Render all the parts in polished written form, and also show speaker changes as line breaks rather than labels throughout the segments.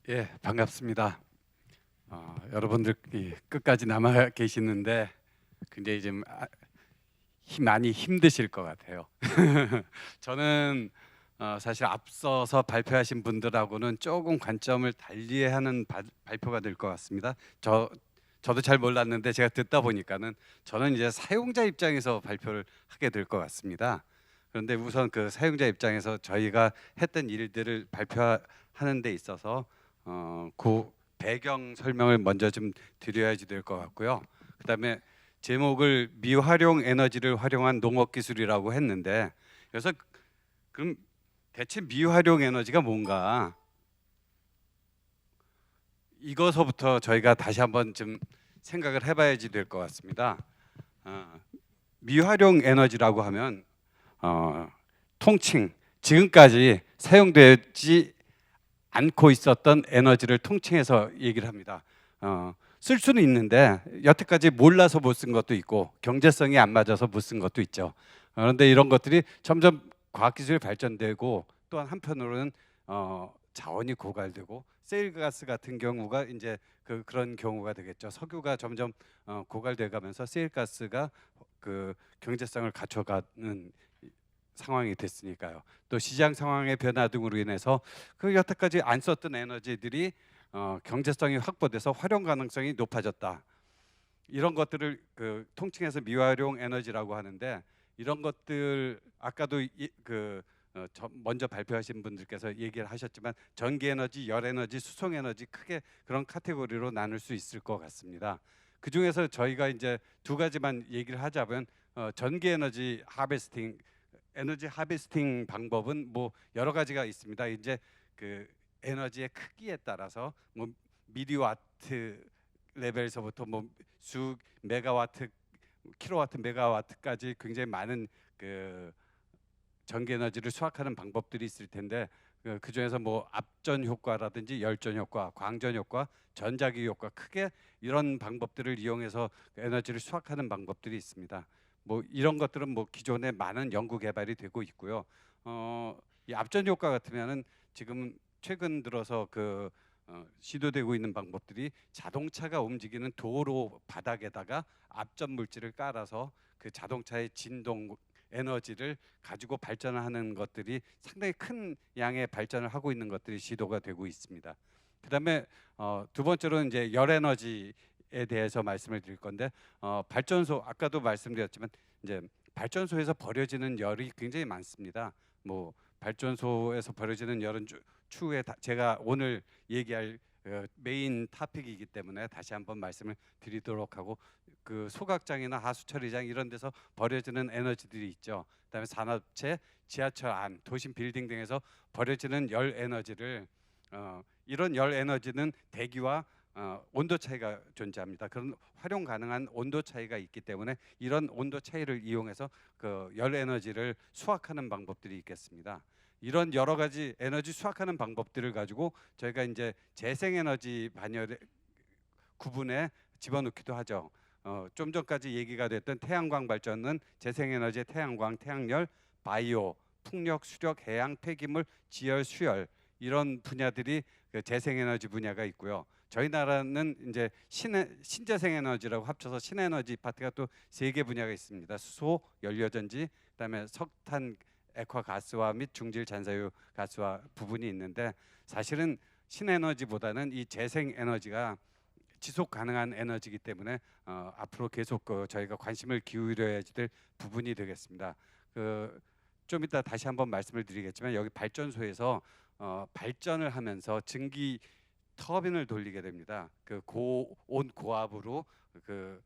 예, 반갑습니다. 여러분들 끝까지 남아 계시는데 굉장히 좀 많이 힘드실 것 같아요. 저는 사실 앞서서 발표하신 분들하고는 조금 관점을 달리하는 발표가 될 것 같습니다. 저도 잘 몰랐는데 제가 듣다 보니까는 저는 이제 사용자 입장에서 발표를 하게 될 것 같습니다. 그런데 우선 그 사용자 입장에서 저희가 했던 일들을 발표하는 데 있어서 그 배경 설명을 먼저 좀 드려야지 될 것 같고요. 그다음에 제목을 미활용 에너지를 활용한 농업 기술이라고 했는데, 그래서 그럼 대체 미활용 에너지가 뭔가, 이거서부터 저희가 다시 한번 좀 생각을 해봐야지 될 것 같습니다. 어, 미활용 에너지라고 하면 통칭, 지금까지 사용되지 않고 있었던 에너지를 통칭해서 얘기를 합니다. 쓸 수는 있는데 여태까지 몰라서 못 쓴 것도 있고 경제성이 안 맞아서 못 쓴 것도 있죠. 그런데 이런 것들이 점점 과학기술이 발전되고, 또한 한편으로는 자원이 고갈되고, 세일가스 같은 경우가 이제 그런 경우가 되겠죠. 석유가 점점 고갈돼 가면서 세일가스가 그 경제성을 갖춰가는 상황이 됐으니까요. 또 시장 상황의 변화 등으로 인해서 그 여태까지 안 썼던 에너지들이 경제성이 확보돼서 활용 가능성이 높아졌다. 이런 것들을 통칭해서 미활용 에너지라고 하는데, 이런 것들 아까도 먼저 발표하신 분들께서 얘기를 하셨지만 전기 에너지, 열 에너지, 수송 에너지, 크게 그런 카테고리로 나눌 수 있을 것 같습니다. 그 중에서 저희가 이제 두 가지만 얘기를 하자면, 전기 에너지 하베스팅 방법은 뭐 여러 가지가 있습니다. 이제 그 에너지의 크기에 따라서 뭐 미리와트 레벨에서부터 뭐 수 메가와트, 킬로와트, 메가와트까지 굉장히 많은 그 전기 에너지를 수확하는 방법들이 있을 텐데, 그 중에서 뭐 압전 효과라든지 열전 효과, 광전 효과, 전자기 효과, 크게 이런 방법들을 이용해서 에너지를 수확하는 방법들이 있습니다. 뭐 이런 것들은 뭐 기존에 많은 연구 개발이 되고 있고요. 이 압전 효과 같으면은 지금 최근 들어서 시도되고 있는 방법들이 자동차가 움직이는 도로 바닥에다가 압전 물질을 깔아서 그 자동차의 진동 에너지를 가지고 발전을 하는 것들이 상당히 큰 양의 발전을 하고 있는 것들이 시도가 되고 있습니다. 그다음에 두 번째로는 이제 열 에너지에 대해서 말씀을 드릴 건데, 발전소, 아까도 말씀드렸지만 이제 발전소에서 버려지는 열이 굉장히 많습니다. 뭐 발전소에서 버려지는 열은 추후에 제가 오늘 얘기할 메인 토픽이기 때문에 다시 한번 말씀을 드리도록 하고, 그 소각장이나 하수처리장 이런 데서 버려지는 에너지들이 있죠. 그다음에 산업체, 지하철 안, 도심 빌딩 등에서 버려지는 열 에너지를, 이런 열 에너지는 대기와 온도 차이가 존재합니다. 그런 활용 가능한 온도 차이가 있기 때문에 이런 온도 차이를 이용해서 그 열 에너지를 수확하는 방법들이 있겠습니다. 이런 여러 가지 에너지 수확하는 방법들을 가지고 저희가 이제 재생에너지 반열에 구분에 집어넣기도 하죠. 좀 전까지 얘기가 됐던 태양광 발전은 재생에너지의 태양광, 태양열, 바이오, 풍력, 수력, 해양, 폐기물, 지열, 수열, 이런 분야들이 그 재생에너지 분야가 있고요. 저희 나라는 이제 신재생에너지라고 합쳐서 신에너지 파트가 또 세 개 분야가 있습니다. 수소, 연료전지, 그다음에 석탄, 액화가스화 및 중질 잔사유 가스화 부분이 있는데, 사실은 신에너지보다는 이 재생에너지가 지속 가능한 에너지이기 때문에 앞으로 계속 저희가 관심을 기울여야 될 부분이 되겠습니다. 좀 이따 다시 한번 말씀을 드리겠지만, 여기 발전소에서 발전을 하면서 증기 터빈을 돌리게 됩니다. 그 고온 고압으로 그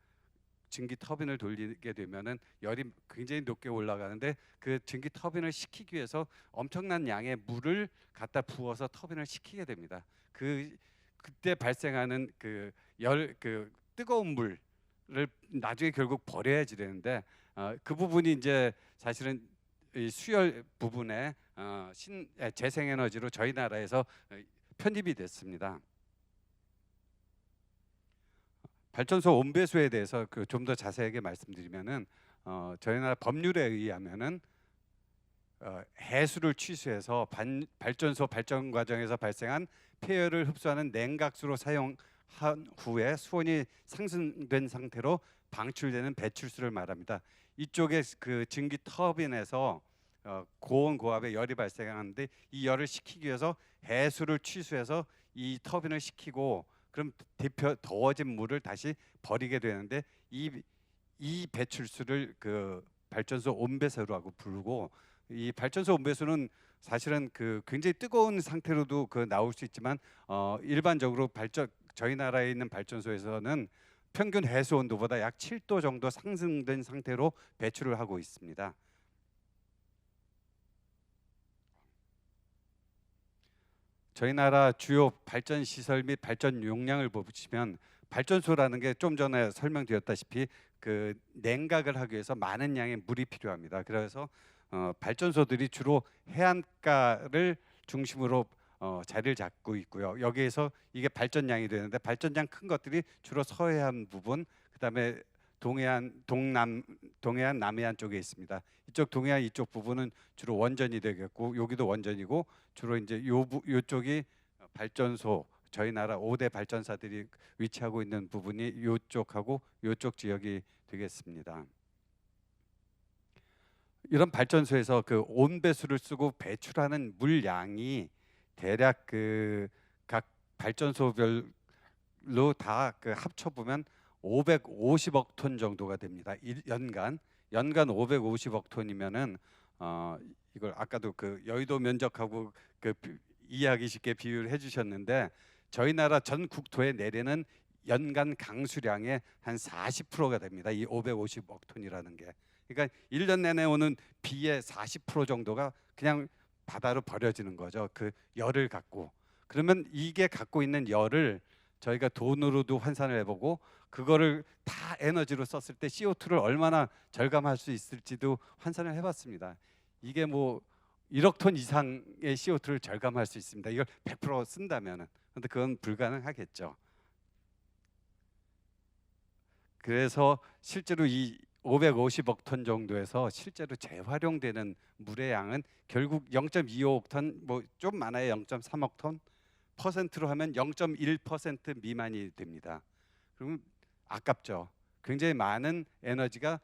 증기 터빈을 돌리게 되면은 열이 굉장히 높게 올라가는데, 그 증기 터빈을 식히기 위해서 엄청난 양의 물을 갖다 부어서 터빈을 식히게 됩니다. 그때 발생하는 뜨거운 물을 나중에 결국 버려야지 되는데, 그 부분이 이제 사실은 이 수열 부분에 재생에너지로 저희 나라에서 편입이 됐습니다. 발전소 온배수에 대해서 좀 더 자세하게 말씀드리면은, 저희 나라 법률에 의하면은 해수를 취수해서 발전소 발전 과정에서 발생한 폐열을 흡수하는 냉각수로 사용한 후에 수온이 상승된 상태로 방출되는 배출수를 말합니다. 이쪽에 그 증기 터빈에서 고온 고압의 열이 발생하는데 이 열을 식히기 위해서 해수를 취수해서 이 터빈을 식히고 그럼 더워진 물을 다시 버리게 되는데 이 배출수를 그 발전소 온배수라고 부르고, 이 발전소 온배수는 사실은 그 굉장히 뜨거운 상태로도 그 나올 수 있지만 일반적으로 저희 나라에 있는 발전소에서는 평균 해수 온도보다 약 7도 정도 상승된 상태로 배출을 하고 있습니다. 저희 나라 주요 발전 시설 및 발전 용량을 보시면 발전소라는 게 좀 전에 설명드렸다시피 그 냉각을 하기 위해서 많은 양의 물이 필요합니다. 그래서 발전소들이 주로 해안가를 중심으로 자리를 잡고 있고요. 여기에서 이게 발전량이 되는데 발전량 큰 것들이 주로 서해안 부분, 그다음에 동해안 남해안 쪽에 있습니다. 이쪽 동해안 이쪽 부분은 주로 원전이 되겠고 여기도 원전이고 주로 이제 요쪽이 발전소, 저희 나라 5대 발전사들이 위치하고 있는 부분이 요쪽하고 요쪽 지역이 되겠습니다. 이런 발전소에서 그 온배수를 쓰고 배출하는 물량이 대략 그 각 발전소별로 다 그 합쳐 보면 550억 톤 정도가 됩니다. 연간 550억 톤이면은 이걸 아까도 그 여의도 면적하고 그 이해하기 쉽게 비유를 해주셨는데 저희 나라 전 국토에 내리는 연간 강수량의 한 40%가 됩니다. 이 550억 톤이라는 게. 그러니까 1년 내내 오는 비의 40% 정도가 그냥 바다로 버려지는 거죠. 그 열을 갖고. 그러면 이게 갖고 있는 열을 저희가 돈으로도 환산을 해보고 그거를 다 에너지로 썼을 때 CO2를 얼마나 절감할 수 있을지도 환산을 해봤습니다. 이게 뭐 1억 톤 이상의 CO2를 절감할 수 있습니다. 이걸 100% 쓴다면은. 근데 그건 불가능하겠죠. 그래서 실제로 이 550억 톤 정도에서 실제로 재활용되는 물의 양은 결국 0.25억 톤, 뭐 좀 많아야 0.3억 톤, 퍼센트로 하면 0.1% 미만이 됩니다. 그러면 아깝죠. 굉장히 많은 에너지가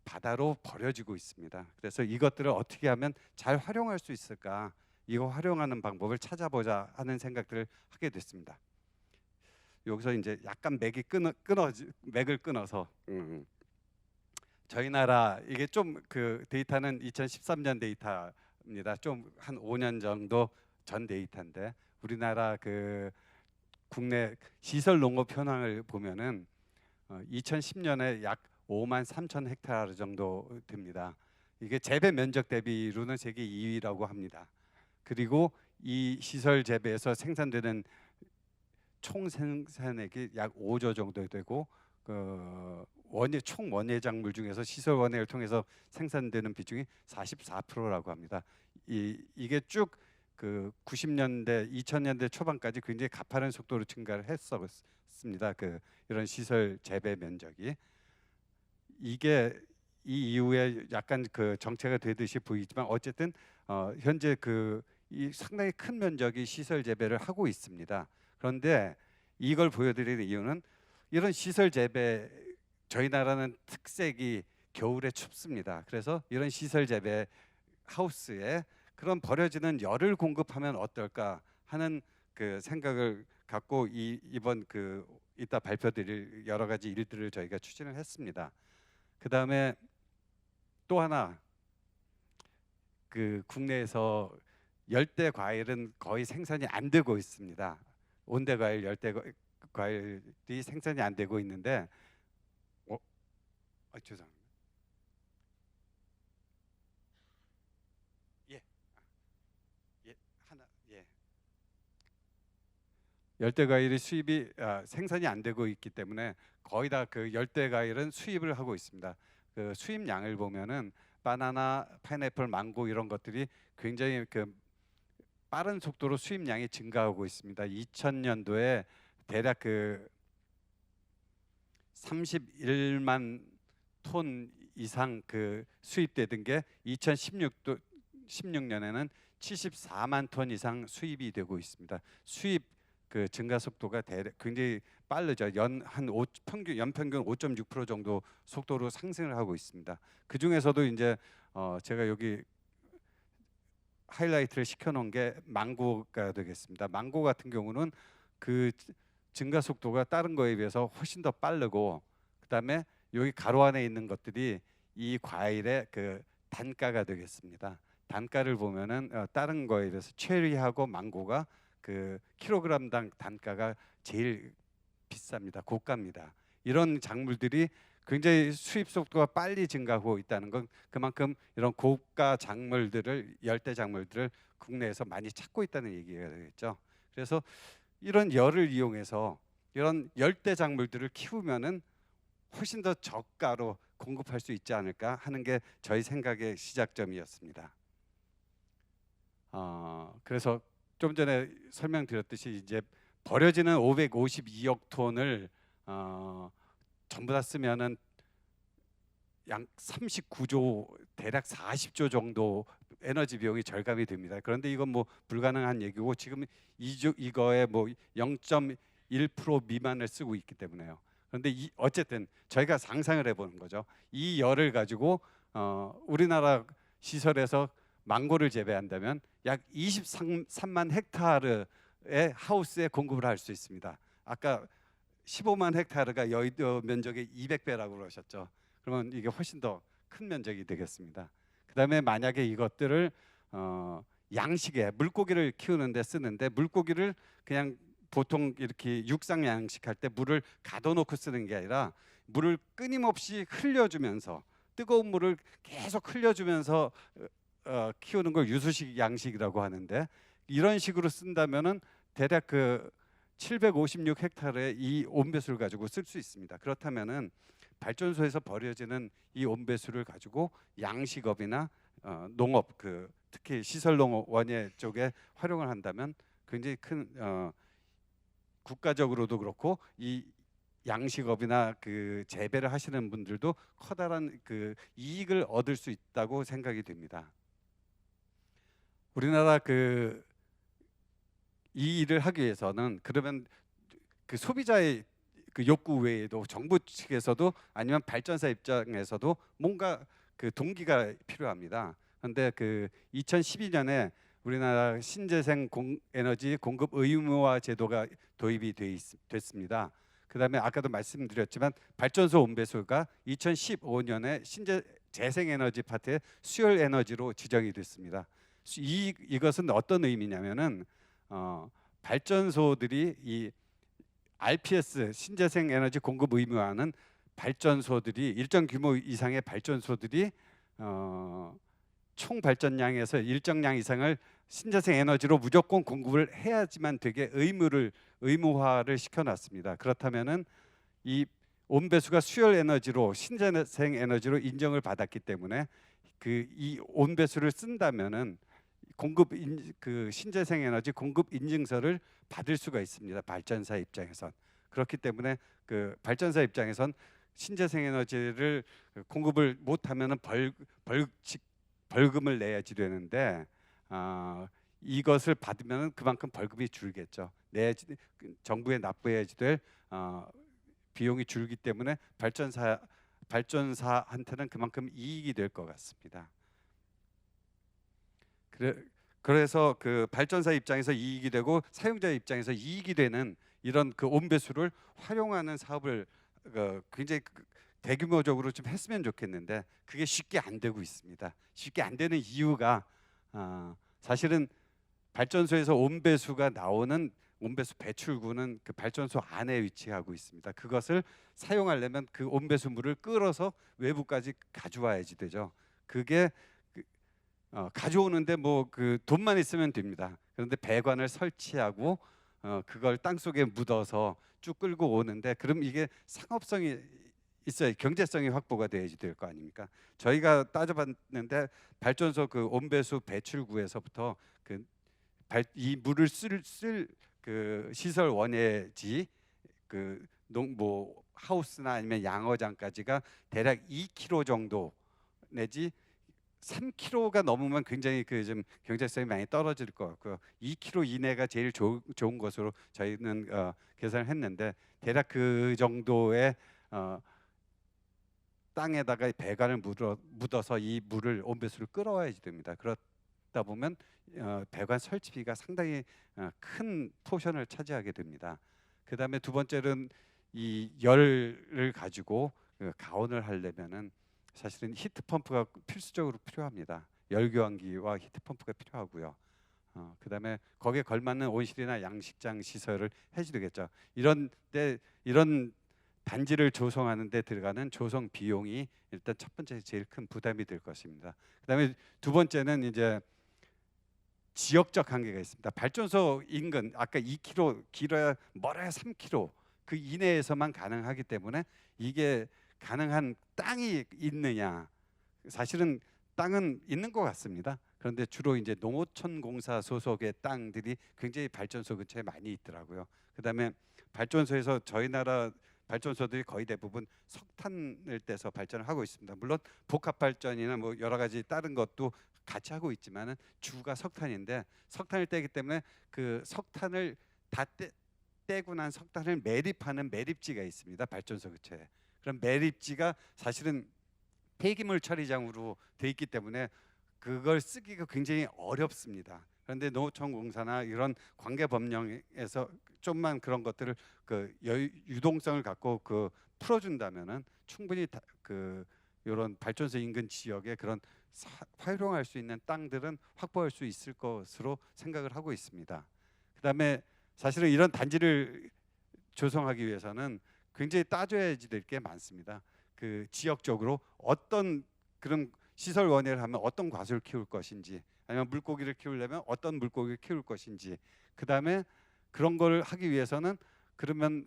바다로 버려지고 있습니다. 그래서 이것들을 어떻게 하면 잘 활용할 수 있을까? 이거 활용하는 방법을 찾아보자 하는 생각들을 하게 됐습니다. 여기서 이제 약간 맥을 끊어서 저희 나라 이게 좀 그 데이터는 2013년 데이터입니다. 좀 한 5년 정도 전 데이터인데 우리나라 그 국내 시설 농업 현황을 보면은 2010년에 약 5만 3천 헥타르 정도 됩니다. 이게 재배 면적 대비로는 세계 2위라고 합니다. 그리고 이 시설 재배에서 생산되는 총 생산액이 약 5조 정도 되고 총 원예작물 중에서 시설 원예를 통해서 생산되는 비중이 44%라고 합니다. 이게 쭉 그 90년대, 2000년대 초반까지 굉장히 가파른 속도로 증가를 했었습니다. 그 이런 시설 재배 면적이 이게 이 이후에 약간 그 정체가 되듯이 보이지만 어쨌든 현재 이 상당히 큰 면적이 시설 재배를 하고 있습니다. 그런데 이걸 보여드리는 이유는 이런 시설 재배 저희 나라는 특색이 겨울에 춥습니다. 그래서 이런 시설 재배 하우스에 그런 버려지는 열을 공급하면 어떨까 하는 그 생각을 갖고 이번 그 이따 발표드릴 여러 가지 일들을 저희가 추진을 했습니다. 그 다음에 또 하나 그 국내에서 열대 과일은 거의 생산이 안 되고 있습니다. 온대 과일, 열대 과일이 생산이 안 되고 있는데 죄송합니다. 열대 과일이 생산이 안 되고 있기 때문에 거의 다 그 열대 과일은 수입을 하고 있습니다. 그 수입량을 보면은 바나나, 파인애플, 망고 이런 것들이 굉장히 그 빠른 속도로 수입량이 증가하고 있습니다. 2000년도에 대략 그 31만 톤 이상 그 수입되던 게 2016 2016년에는 74만 톤 이상 수입이 되고 있습니다. 수입 그 증가 속도가 굉장히 빠르죠. 평균 연평균 5.6% 정도 속도로 상승을 하고 있습니다. 그 중에서도 이제 제가 여기 하이라이트를 시켜놓은 게 망고가 되겠습니다. 망고 같은 경우는 그 증가 속도가 다른 거에 비해서 훨씬 더 빠르고, 그다음에 여기 가로 안에 있는 것들이 이 과일의 그 단가가 되겠습니다. 단가를 보면은 다른 거에 비해서 체리하고 망고가 그 킬로그램당 단가가 제일 비쌉니다. 고가입니다. 이런 작물들이 굉장히 수입 속도가 빨리 증가하고 있다는 건 그만큼 이런 고가 작물들을, 열대 작물들을 국내에서 많이 찾고 있다는 얘기가 되겠죠. 그래서 이런 열을 이용해서 이런 열대 작물들을 키우면은 훨씬 더 저가로 공급할 수 있지 않을까 하는 게 저희 생각의 시작점이었습니다. 그래서 좀 전에 설명드렸듯이 이제 버려지는 552억 톤을 전부 다 쓰면은 약 39조, 대략 40조 정도 에너지 비용이 절감이 됩니다. 그런데 이건 뭐 불가능한 얘기고, 지금 이거에 뭐 0.1% 미만을 쓰고 있기 때문에요. 그런데 어쨌든 저희가 상상을 해보는 거죠. 이 열을 가지고 우리나라 시설에서 망고를 재배한다면 약 23만 헥타르의 하우스에 공급을 할 수 있습니다. 아까 15만 헥타르가 여의도 면적의 200배라고 그러셨죠. 그러면 이게 훨씬 더 큰 면적이 되겠습니다. 그다음에 만약에 이것들을 양식에 물고기를 키우는데 쓰는데, 물고기를 그냥 보통 이렇게 육상 양식할 때 물을 가둬놓고 쓰는 게 아니라 물을 끊임없이 흘려주면서, 뜨거운 물을 계속 흘려주면서 키우는 걸 유수식 양식이라고 하는데, 이런 식으로 쓴다면은 대략 그 756 헥타르의 이 온배수를 가지고 쓸 수 있습니다. 그렇다면은 발전소에서 버려지는 이 온배수를 가지고 양식업이나 농업, 특히 시설 농업 원예 쪽에 활용을 한다면 굉장히 큰 국가적으로도 그렇고 이 양식업이나 그 재배를 하시는 분들도 커다란 그 이익을 얻을 수 있다고 생각이 됩니다. 우리나라 이 일을 하기 위해서는 그러면 그 소비자의 그 욕구 외에도 정부 측에서도 아니면 발전사 입장에서도 뭔가 그 동기가 필요합니다. 그런데 그 2012년에 우리나라 신재생 에너지 공급 의무화 제도가 도입이 됐습니다. 그다음에 아까도 말씀드렸지만 발전소 온배수가 2015년에 재생에너지 파트의 수열 에너지로 지정이 됐습니다. 이것은 어떤 의미냐면은 발전소들이 이 RPS 신재생 에너지 공급 의무화는 발전소들이 일정 규모 이상의 발전소들이 총 발전량에서 일정량 이상을 신재생 에너지로 무조건 공급을 해야지만 되게 의무화를 시켜놨습니다. 그렇다면은 이 온배수가 수열 에너지로 신재생 에너지로 인정을 받았기 때문에 이 온배수를 쓴다면은 그 신재생 에너지 공급 인증서를 받을 수가 있습니다. 발전사 입장에선. 그렇기 때문에 그 발전사 입장에선 신재생 에너지를 공급을 못하면은 벌금을 내야지 되는데 이것을 받으면 그만큼 벌금이 줄겠죠. 정부에 납부해야지 될 비용이 줄기 때문에 발전사한테는 그만큼 이익이 될 것 같습니다. 그래서 그 발전사 입장에서 이익이 되고 사용자 입장에서 이익이 되는 이런 그 온배수를 활용하는 사업을 굉장히 대규모적으로 좀 했으면 좋겠는데 그게 쉽게 안 되고 있습니다. 쉽게 안 되는 이유가 사실은 발전소에서 온배수가 나오는 온배수 배출구는 그 발전소 안에 위치하고 있습니다. 그것을 사용하려면 그 온배수물을 끌어서 외부까지 가져와야지 되죠. 그게 가져오는데 뭐 그 돈만 있으면 됩니다. 그런데 배관을 설치하고 그걸 땅 속에 묻어서 쭉 끌고 오는데, 그럼 이게 상업성이 있어야, 경제성이 확보가 돼야지 될 거 아닙니까? 저희가 따져봤는데 발전소 그 온배수 배출구에서부터 이 물을 쓸 그 시설 원예지 뭐 하우스나 아니면 양어장까지가 대략 2km 정도 내지 3kg가 넘으면 굉장히 그 좀 경제성이 많이 떨어질 것 같고요. 2kg 이내가 제일 좋은 것으로 저희는 계산을 했는데 대략 그 정도의 땅에다가 배관을 묻어서 이 물을 온배수를 끌어와야지 됩니다. 그러다 보면 배관 설치비가 상당히 큰 포션을 차지하게 됩니다. 그 다음에 두 번째는 이 열을 가지고 가온을 하려면은 사실은 히트 펌프가 필수적으로 필요합니다. 열 교환기와 히트 펌프가 필요하고요. 그다음에 거기에 걸맞는 온실이나 양식장 시설을 해주겠죠. 이런 단지를 조성하는 데 들어가는 조성 비용이 일단 첫 번째 제일 큰 부담이 될 것입니다. 그다음에 두 번째는 이제 지역적 한계가 있습니다. 발전소 인근 아까 2km 길어야 멀어야 3km 그 이내에서만 가능하기 때문에 이게 가능한 땅이 있느냐, 사실은 땅은 있는 것 같습니다. 그런데 주로 이제 농어촌공사 소속의 땅들이 굉장히 발전소 근처에 많이 있더라고요. 그다음에 발전소에서 저희 나라 발전소들이 거의 대부분 석탄을 떼서 발전을 하고 있습니다. 물론 복합 발전이나 뭐 여러 가지 다른 것도 같이 하고 있지만은 주가 석탄인데, 석탄을 떼기 때문에 그 석탄을 다 떼고 난 석탄을 매립하는 매립지가 있습니다. 발전소 근처에. 그럼 매립지가 사실은 폐기물 처리장으로 돼 있기 때문에 그걸 쓰기가 굉장히 어렵습니다. 그런데 농어촌공사나 이런 관계 법령에서 좀만 그런 것들을 그 유동성을 갖고 그 풀어준다면은 충분히 그 이런 발전소 인근 지역에 그런 활용할 수 있는 땅들은 확보할 수 있을 것으로 생각을 하고 있습니다. 그다음에 사실은 이런 단지를 조성하기 위해서는 굉장히 따져야지 될 게 많습니다. 그 지역적으로 어떤 그런 시설 원예를 하면 어떤 과수를 키울 것인지, 아니면 물고기를 키우려면 어떤 물고기를 키울 것인지, 그 다음에 그런 걸 하기 위해서는 그러면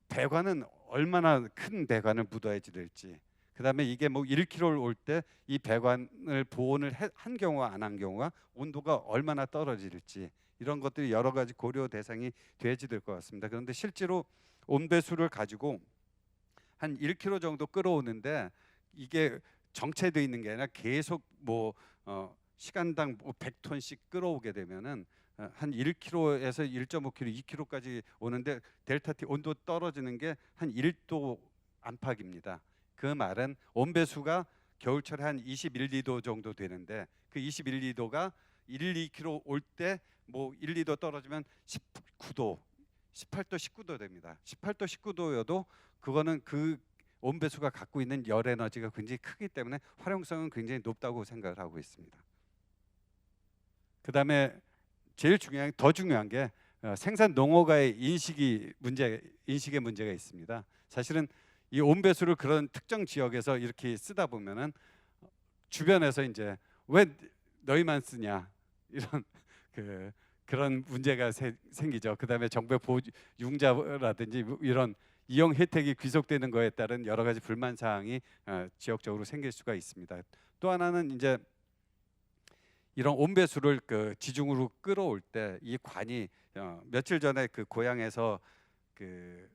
배관은 얼마나 큰 배관을 묻어야지 될지, 그 다음에 이게 뭐 1km를 올 때 이 배관을 보온을 한 경우와 안 한 경우가 온도가 얼마나 떨어질지, 이런 것들이 여러 가지 고려 대상이 돼야지 될 것 같습니다. 그런데 실제로 온배수를 가지고 한 1km 정도 끌어오는데 이게 정체되어 있는 게 아니라 계속 뭐 시간당 뭐 100톤씩 끌어오게 되면은 한 1km에서 1.5km, 2km까지 오는데 델타 T 온도 떨어지는 게 한 1도 안팎입니다. 그 말은 온배수가 겨울철에 한 21~2도 정도 되는데 그 21~2도가 1~2km 올 때 뭐 1~2도 떨어지면 19도, 18도, 19도 됩니다. 18도, 19도여도 그거는 그 온배수가 갖고 있는 열 에너지가 굉장히 크기 때문에 활용성은 굉장히 높다고 생각을 하고 있습니다. 그다음에 제일 더 중요한 게 생산 농어가의 인식의 문제가 있습니다. 사실은 이 온배수를 그런 특정 지역에서 이렇게 쓰다 보면은 주변에서 이제 왜 너희만 쓰냐 이런 그런 문제가 생기죠. 그다음에 정부 보융자라든지 이런 이용 혜택이 귀속되는 거에 따른 여러 가지 불만 사항이 지역적으로 생길 수가 있습니다. 또 하나는 이제 이런 온배수를 그 지중으로 끌어올 때 이 관이 며칠 전에 그 고향에서 그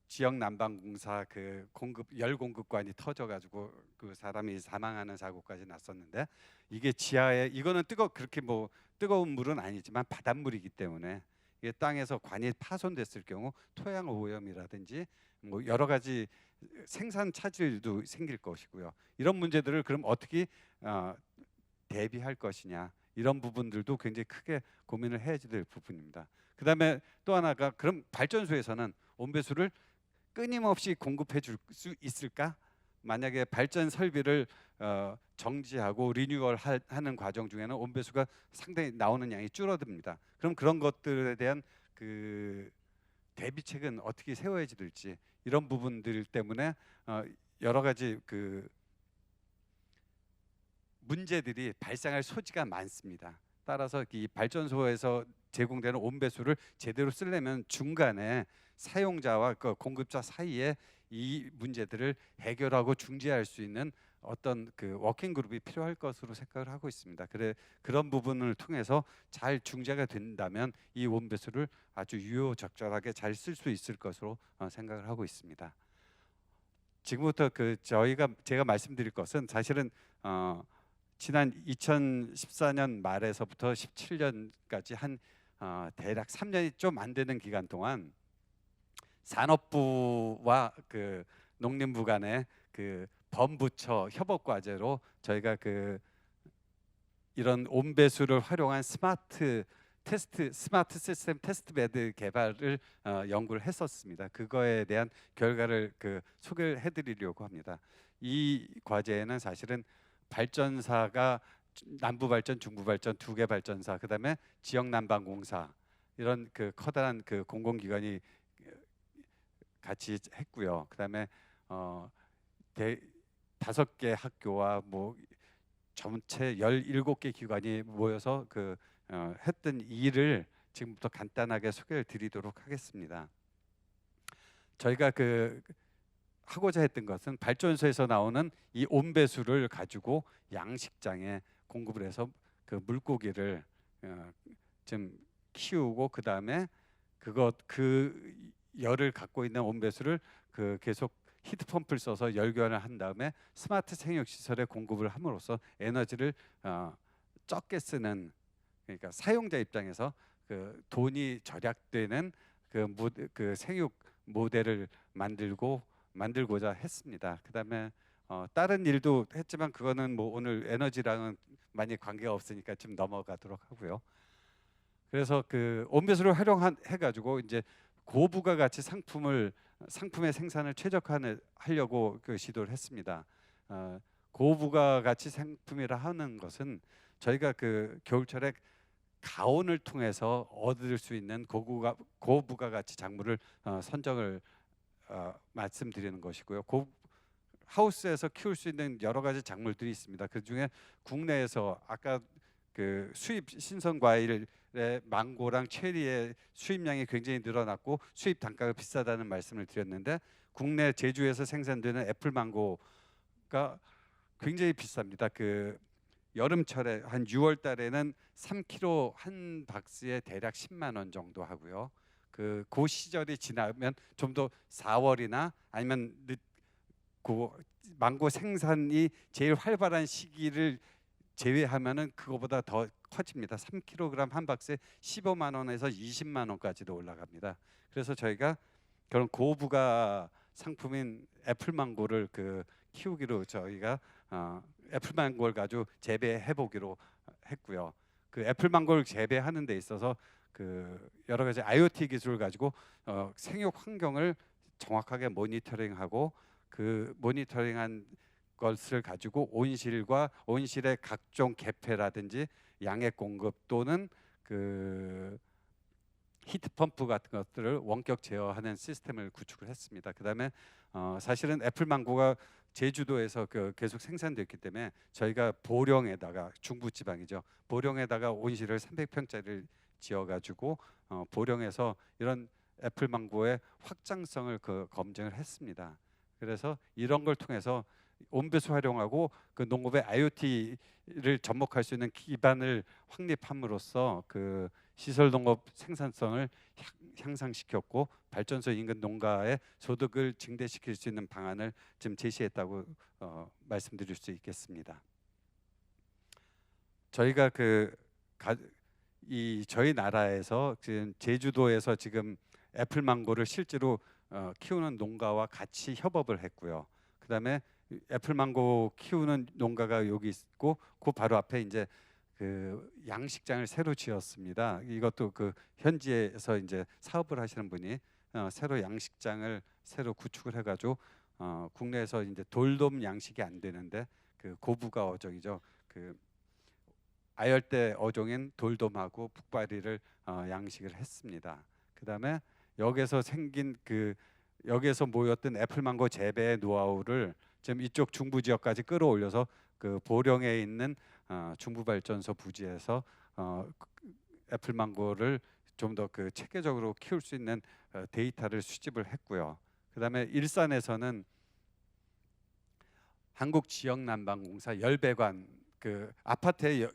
지역 난방공사 그 열 공급관이 터져가지고 그 사람이 사망하는 사고까지 났었는데, 이게 지하에 이거는 그렇게 뭐 뜨거운 물은 아니지만 바닷물이기 때문에 이게 땅에서 관이 파손됐을 경우 토양 오염이라든지 뭐 여러 가지 생산 차질도 생길 것이고요. 이런 문제들을 그럼 어떻게 대비할 것이냐, 이런 부분들도 굉장히 크게 고민을 해야 될 부분입니다. 그다음에 또 하나가 그럼 발전소에서는 온배수를 끊임없이 공급해 줄 수 있을까? 만약에 발전 설비를 정지하고 리뉴얼 하는 과정 중에는 온배수가 상당히 나오는 양이 줄어듭니다. 그럼 그런 것들에 대한 그 대비책은 어떻게 세워야지 될지, 이런 부분들 때문에 여러 가지 그 문제들이 발생할 소지가 많습니다. 따라서 이 발전소에서 제공되는 온배수를 제대로 쓰려면 중간에 사용자와 그 공급자 사이에 이 문제들을 해결하고 중재할 수 있는 어떤 그 워킹 그룹이 필요할 것으로 생각을 하고 있습니다. 그런 부분을 통해서 잘 중재가 된다면 이 온배수를 아주 유효적절하게 잘 쓸 수 있을 것으로 생각을 하고 있습니다. 지금부터 제가 말씀드릴 것은 사실은 지난 2014년 말에서부터 17년까지 한 대략 3년이 좀 안 되는 기간 동안 산업부와 그 농림부 간의 그 범부처 협업 과제로 저희가 그 이런 온배수를 활용한 스마트 시스템 테스트 베드 개발을 연구를 했었습니다. 그거에 대한 결과를 소개를 해드리려고 합니다. 이 과제에는 사실은 발전사가 남부 발전, 중부 발전 두 개 발전사, 그다음에 지역 난방공사 이런 그 커다란 그 공공기관이 같이 했고요. 그다음에 다섯 개 학교와 뭐 전체 17개 기관이 모여서 했던 일을 지금부터 간단하게 소개를 드리도록 하겠습니다. 저희가 하고자 했던 것은 발전소에서 나오는 이 온배수를 가지고 양식장에 공급을 해서 그 물고기를 좀 키우고 그 다음에 그 열을 갖고 있는 온배수를 계속 히트펌프를 써서 열교환을 한 다음에 스마트 생육 시설에 공급을 함으로써 에너지를 적게 쓰는, 그러니까 사용자 입장에서 돈이 절약되는 그 생육 모델을 만들고자 했습니다. 그다음에 다른 일도 했지만 그거는 뭐 오늘 에너지랑은 많이 관계가 없으니까 좀 넘어가도록 하고요. 그래서 그 온배수를 활용해 가지고 이제 고부가가치 상품의 생산을 최적화하려고 시도를 했습니다. 고부가가치 상품이라 하는 것은 저희가 겨울철에 가온을 통해서 얻을 수 있는 고부가가치 작물을 선정을 말씀드리는 것이고요. 하우스에서 키울 수 있는 여러 가지 작물들이 있습니다. 그 중에 국내에서 아까 수입 신선 과일의 망고랑 체리의 수입량이 굉장히 늘어났고 수입 단가가 비싸다는 말씀을 드렸는데 국내 제주에서 생산되는 애플 망고가 굉장히 비쌉니다. 여름철에 한 6월 달에는 3kg 한 박스에 대략 10만 원 정도 하고요. 그 시절이 지나면 좀 더 4월이나 아니면 망고 생산이 제일 활발한 시기를 제외하면은 그거보다 더 커집니다. 3kg 한 박스에 15만 원에서 20만 원까지도 올라갑니다. 그래서 저희가 그런 고부가 상품인 애플망고를 키우기로 저희가 애플망고를 가지고 재배해 보기로 했고요. 애플망고를 재배하는 데 있어서 여러 가지 IoT 기술을 가지고 생육 환경을 정확하게 모니터링하고 모니터링한 것을 가지고 온실의 각종 개폐라든지 양액 공급 또는 히트펌프 같은 것들을 원격 제어하는 시스템을 구축을 했습니다. 그다음에 사실은 애플망고가 제주도에서 계속 생산됐기 때문에 저희가 보령에다가 중부지방이죠. 보령에다가 온실을 300평짜리를 지어가지고 보령에서 이런 애플망고의 확장성을 검증을 했습니다. 그래서 이런 걸 통해서 온배수 활용하고 농업의 IoT를 접목할 수 있는 기반을 확립함으로써 시설 농업 생산성을 향상시켰고 발전소 인근 농가의 소득을 증대시킬 수 있는 방안을 좀 제시했다고 말씀드릴 수 있겠습니다. 저희가 저희 나라에서 지금 제주도에서 지금 애플망고를 실제로 키우는 농가와 같이 협업을 했고요. 그다음에 애플망고 키우는 농가가 여기 있고 그 바로 앞에 이제 양식장을 새로 지었습니다. 이것도 현지에서 이제 사업을 하시는 분이 새로 양식장을 새로 구축을 해가지고 국내에서 이제 돌돔 양식이 안 되는데 고부가 어종이죠. 아열대 어종인 돌돔하고 북바리를 양식을 했습니다. 그다음에 여기에서 모였던 애플망고 재배의 노하우를 지금 이쪽 중부 지역까지 끌어올려서 보령에 있는 중부발전소 부지에서 애플망고를 좀 더 체계적으로 키울 수 있는 데이터를 수집을 했고요. 그다음에 일산에서는 한국지역난방공사 열배관 아파트의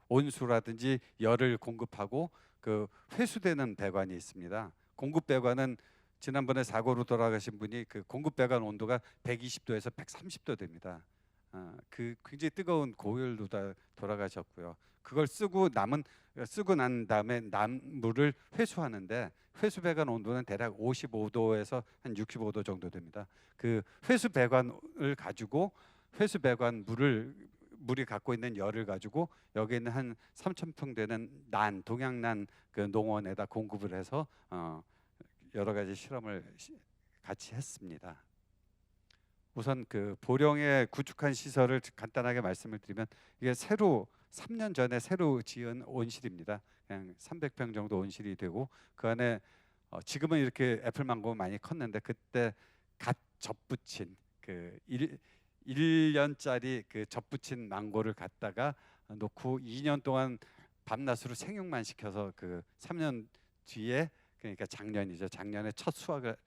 온수라든지 열을 공급하고 회수되는 배관이 있습니다. 공급 배관은 지난번에 사고로 돌아가신 분이 그 공급 배관 온도가 120도에서 130도 됩니다. 그 굉장히 뜨거운 고열로다 돌아가셨고요. 그걸 쓰고 난 다음에 남물을 회수하는데 회수 배관 온도는 대략 55도에서 한 65도 정도 됩니다. 그 회수 배관을 가지고 회수 배관 물이 갖고 있는 열을 가지고 여기 있는 한 3,000평 되는 동양난 그 농원에다 공급을 해서 여러 가지 실험을 같이 했습니다. 우선 그 보령에 구축한 시설을 간단하게 말씀을 드리면 이게 3년 전에 새로 지은 온실입니다. 그냥 300평 정도 온실이 되고 그 안에 지금은 이렇게 애플망고 많이 컸는데 그때 갓 접붙인 그 1년짜리 그 접붙인 망고를 갖다가 놓고 2년 동안 밤낮으로 생육만 시켜서 그 3년 뒤에 그러니까 작년이죠. 작년에 첫 수확을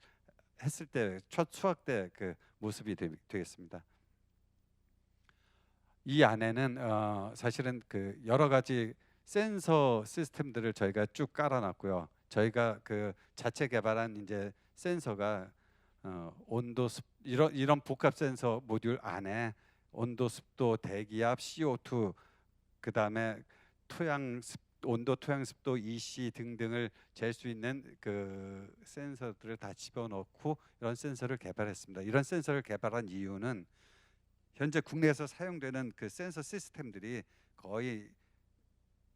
했을 때 첫 수확 때 그 모습이 되겠습니다. 이 안에는 사실은 그 여러 가지 센서 시스템들을 저희가 쭉 깔아놨고요. 저희가 그 자체 개발한 이제 센서가 온도 이런 복합 센서 모듈 안에 온도, 습도, 대기압, CO2 그 다음에 온도, 토양, 습도, EC 등등을 잴 수 있는 그 센서들을 다 집어넣고 이런 센서를 개발했습니다. 이런 센서를 개발한 이유는 현재 국내에서 사용되는 그 센서 시스템들이 거의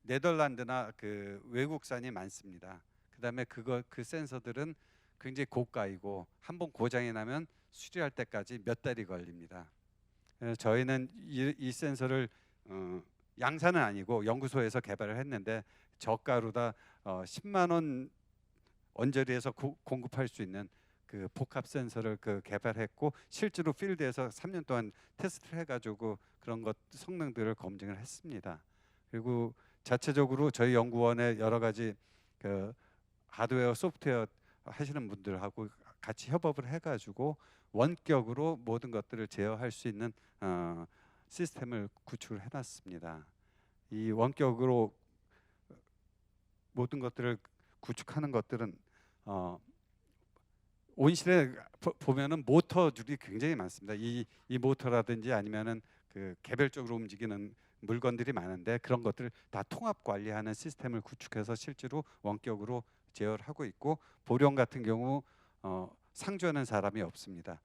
네덜란드나 그 외국산이 많습니다. 그다음에 그 센서들은 굉장히 고가이고 한번 고장이 나면 수리할 때까지 몇 달이 걸립니다. 저희는 이 센서를 양산은 아니고 연구소에서 개발을 했는데 저가로다 10만 원 언저리에서 공급할 수 있는 그 복합 센서를 그 개발했고 실제로 필드에서 3년 동안 테스트를 해가지고 그런 것 성능들을 검증을 했습니다. 그리고 자체적으로 저희 연구원의 여러 가지 그 하드웨어, 소프트웨어 하시는 분들하고 같이 협업을 해가지고 원격으로 모든 것들을 제어할 수 있는 시스템을 구축을 해놨습니다. 이 원격으로 모든 것들을 구축하는 것들은 온실에 보면은 모터들이 굉장히 많습니다. 이 모터라든지 아니면은 그 개별적으로 움직이는 물건들이 많은데 그런 것들을 다 통합 관리하는 시스템을 구축해서 실제로 원격으로 제어를 하고 있고 보령 같은 경우 상주하는 사람이 없습니다.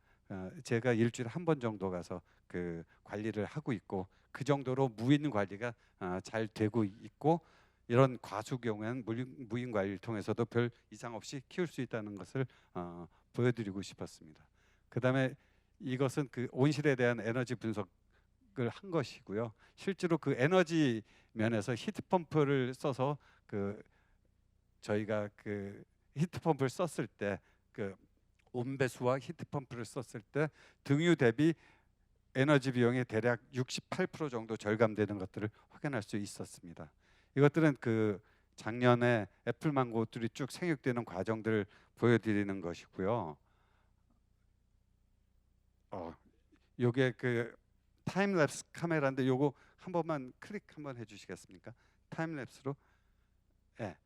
제가 일주일에 한 번 정도 가서 그 관리를 하고 있고 그 정도로 무인 관리가 잘 되고 있고 이런 과수 경우에는 무인 관리를 통해서도 별 이상 없이 키울 수 있다는 것을 보여드리고 싶었습니다. 그다음에 이것은 그 온실에 대한 에너지 분석을 한 것이고요. 실제로 그 에너지 면에서 히트펌프를 써서 그 저희가 그 히트펌프를 썼을 때 그 온배수와 히트펌프를 썼을 때 등유 대비 에너지 비용이 대략 68% 정도 절감되는 것들을 확인할 수 있었습니다. 이것들은 그 작년에 애플망고들이 쭉 생육되는 과정들을 보여드리는 것이고요. 요게 그 타임랩스 카메라인데 요거 한 번만 클릭 한번 해주시겠습니까? 타임랩스로. 네.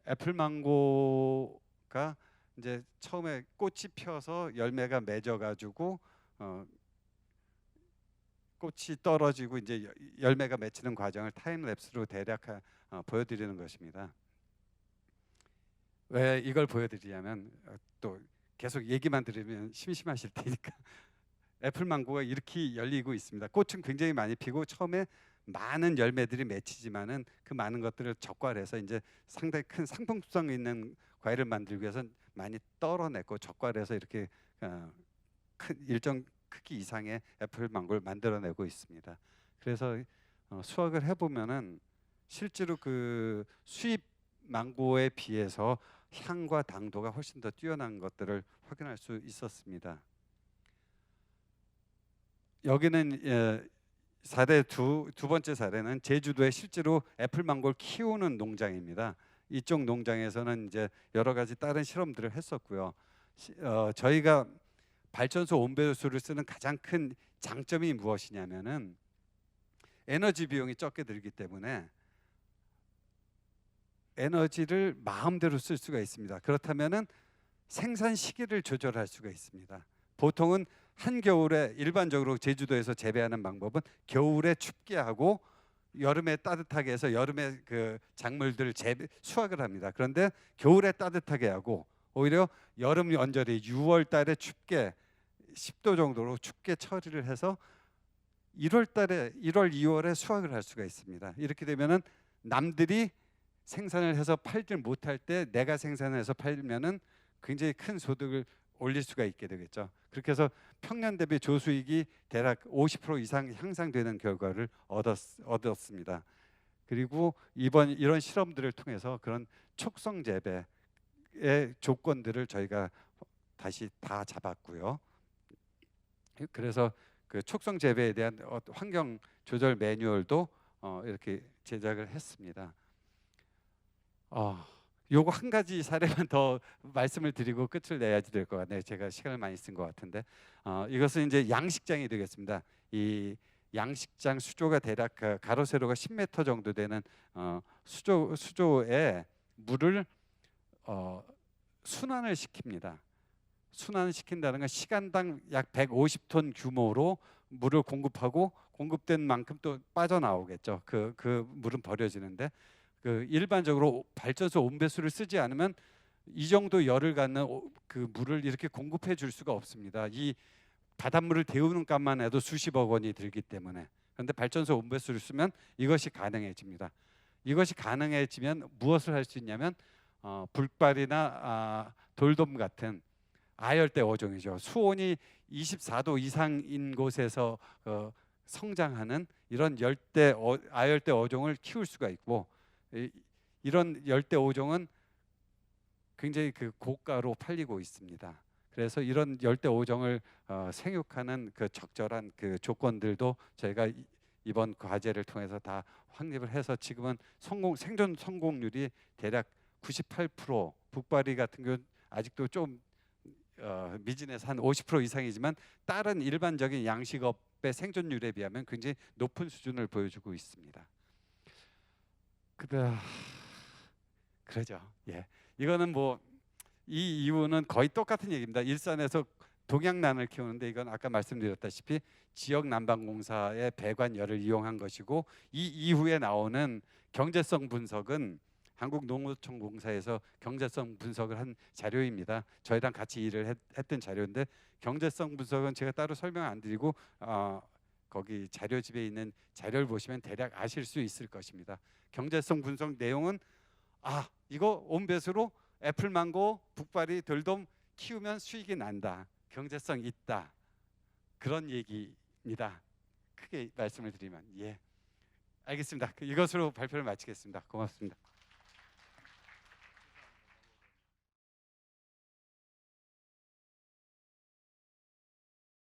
애플망고가 이제 처음에 꽃이 펴서 열매가 맺어가지고 꽃이 떨어지고 이제 열매가 맺히는 과정을 타임랩스로 대략 보여드리는 것입니다. 왜 이걸 보여드리냐면 또 계속 얘기만 들으면 심심하실 테니까 애플망고가 이렇게 열리고 있습니다. 꽃은 굉장히 많이 피고 처음에 많은 열매들이 맺히지만은 그 많은 것들을 적과해서 이제 상당히 큰 상품성 있는 과일을 만들기 위해서 많이 떨어내고 적과해서 이렇게 큰 일정 크기 이상의 애플망고를 만들어내고 있습니다. 그래서 수확을 해보면은 실제로 그 수입 망고에 비해서 향과 당도가 훨씬 더 뛰어난 것들을 확인할 수 있었습니다. 여기는 두 번째 사례는 제주도에 실제로 애플망고를 키우는 농장입니다. 이쪽 농장에서는 이제 여러 가지 다른 실험들을 했었고요. 저희가 발전소 온배수를 쓰는 가장 큰 장점이 무엇이냐면은 에너지 비용이 적게 들기 때문에 에너지를 마음대로 쓸 수가 있습니다. 그렇다면은 생산 시기를 조절할 수가 있습니다. 보통은 한겨울에 일반적으로 제주도에서 재배하는 방법은 겨울에 춥게 하고 여름에 따뜻하게 해서 여름에 그 작물들을 수확을 합니다. 그런데 겨울에 따뜻하게 하고 오히려 여름 언저리 6월 달에 춥게 10도 정도로 춥게 처리를 해서 1월 달에 1월 2월에 수확을 할 수가 있습니다. 이렇게 되면은 남들이 생산을 해서 팔질 못할 때 내가 생산해서 팔면은 굉장히 큰 소득을 올릴 수가 있게 되겠죠. 그렇게 해서 평년 대비 조수익이 대략 50% 이상 향상되는 결과를 얻었습니다. 그리고 이런 실험들을 통해서 그런 촉성 재배의 조건들을 저희가 다시 다 잡았고요. 그래서 그 촉성 재배에 대한 환경 조절 매뉴얼도 이렇게 제작을 했습니다. 요거 한 가지 사례만 더 말씀을 드리고 끝을 내야지 될 것 같네요. 제가 시간을 많이 쓴 것 같은데 이것은 이제 양식장이 되겠습니다. 이 양식장 수조가 대략 가로 세로가 10m 정도 되는 수조에 물을 순환을 시킵니다. 순환을 시킨다는 건 시간당 약 150톤 규모로 물을 공급하고 공급된 만큼 또 빠져나오겠죠. 그 물은 버려지는데 그 일반적으로 발전소 온배수를 쓰지 않으면 이 정도 열을 갖는 그 물을 이렇게 공급해 줄 수가 없습니다. 이 바닷물을 데우는 값만 해도 수십억 원이 들기 때문에. 그런데 발전소 온배수를 쓰면 이것이 가능해집니다. 이것이 가능해지면 무엇을 할 수 있냐면 불발이나 돌돔 같은 아열대 어종이죠. 수온이 24도 이상인 곳에서 성장하는 이런 아열대 어종을 키울 수가 있고 이런 열대 어종은 굉장히 그 고가로 팔리고 있습니다. 그래서 이런 열대 어종을 생육하는 그 적절한 그 조건들도 저희가 이번 과제를 통해서 다 확립을 해서 지금은 생존 성공률이 대략 98%, 북발이 같은 경우 아직도 좀 미진해서 한 50% 이상이지만 다른 일반적인 양식업의 생존율에 비하면 굉장히 높은 수준을 보여주고 있습니다. 그러죠. 예, 이거는 뭐 이 이유는 거의 똑같은 얘기입니다. 일산에서 동양란을 키우는데 이건 아까 말씀드렸다시피 지역 난방공사의 배관열을 이용한 것이고 이 이후에 나오는 경제성 분석은 한국농어촌공사에서 경제성 분석을 한 자료입니다. 저희랑 같이 일을 했던 자료인데 경제성 분석은 제가 따로 설명 안 드리고 거기 자료집에 있는 자료를 보시면 대략 아실 수 있을 것입니다. 경제성 분석 내용은 이거 온배수로 애플망고, 북발이, 돌돔 키우면 수익이 난다. 경제성 있다. 그런 얘기입니다. 크게 말씀을 드리면 알겠습니다. 이것으로 발표를 마치겠습니다. 고맙습니다.